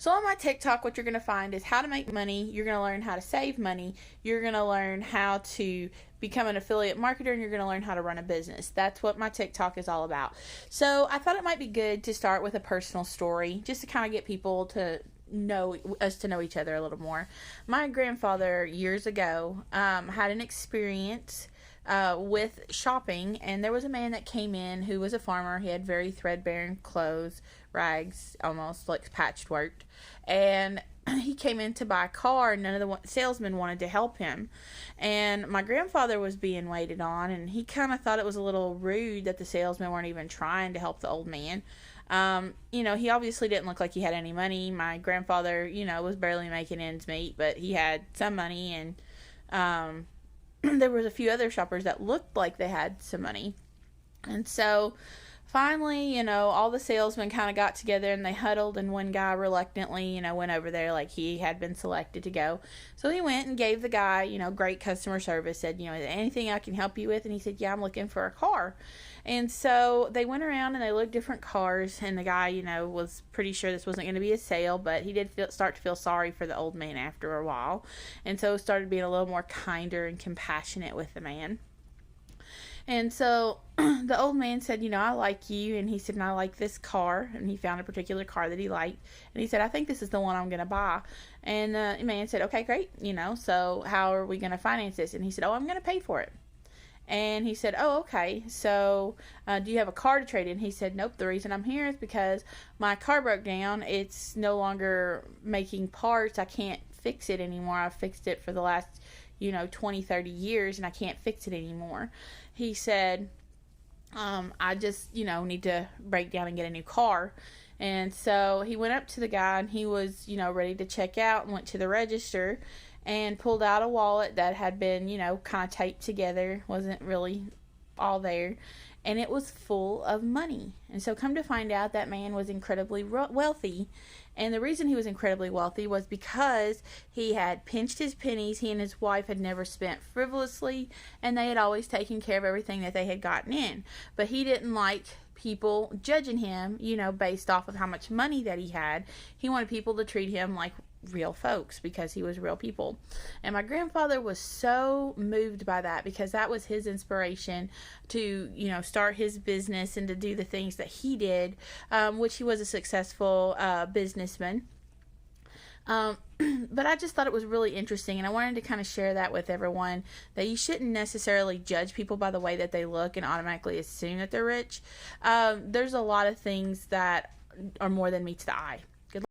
So on my TikTok, what you're going to find is how to make money. You're going to learn how to save money. You're going to learn how to become an affiliate marketer, and you're going to learn how to run a business. That's what my TikTok is all about. So I thought it might be good to start with a personal story, just to kind of get people to know us, to know each other a little more. My grandfather years ago had an experience with shopping, and there was a man that came in who was a farmer. He had very threadbare clothes, rags, almost like patchwork, and he came in to buy a car, and none of the salesmen wanted to help him. And my grandfather was being waited on, and he kind of thought it was a little rude that the salesmen weren't even trying to help the old man. He obviously didn't look like he had any money. My grandfather, was barely making ends meet, but he had some money, and there was a few other shoppers that looked like they had some money. And so finally, all the salesmen kind of got together and they huddled, and one guy reluctantly, went over there like he had been selected to go. So he went and gave the guy, great customer service, said, is there anything I can help you with? And he said, yeah, I'm looking for a car. And so they went around and they looked different cars, and the guy, was pretty sure this wasn't going to be a sale, but he did start to feel sorry for the old man after a while, and so started being a little more kinder and compassionate with the man. And so the old man said, I like you. And he said, and I like this car. And he found a particular car that he liked. And he said, I think this is the one I'm going to buy. And the man said, okay, great. So how are we going to finance this? And he said, I'm going to pay for it. And he said, oh, okay. So do you have a car to trade in? He said, nope. The reason I'm here is because my car broke down. It's no longer making parts. I can't fix it anymore. I've fixed it for the last 20, 30 years, and I can't fix it anymore. He said, I just, need to break down and get a new car. And so he went up to the guy, and he was, ready to check out, and went to the register and pulled out a wallet that had been, kind of taped together, wasn't really all there, and it was full of money. And so come to find out, that man was incredibly wealthy. And the reason he was incredibly wealthy was because he had pinched his pennies. He and his wife had never spent frivolously, and they had always taken care of everything that they had gotten in. But he didn't like people judging him, based off of how much money that he had. He wanted people to treat him like real folks because he was real people. And my grandfather was so moved by that, because that was his inspiration to start his business and to do the things that he did, which he was a successful businessman. But I just thought it was really interesting, and I wanted to kind of share that with everyone, that you shouldn't necessarily judge people by the way that they look and automatically assume that they're rich. There's a lot of things that are more than meets the eye.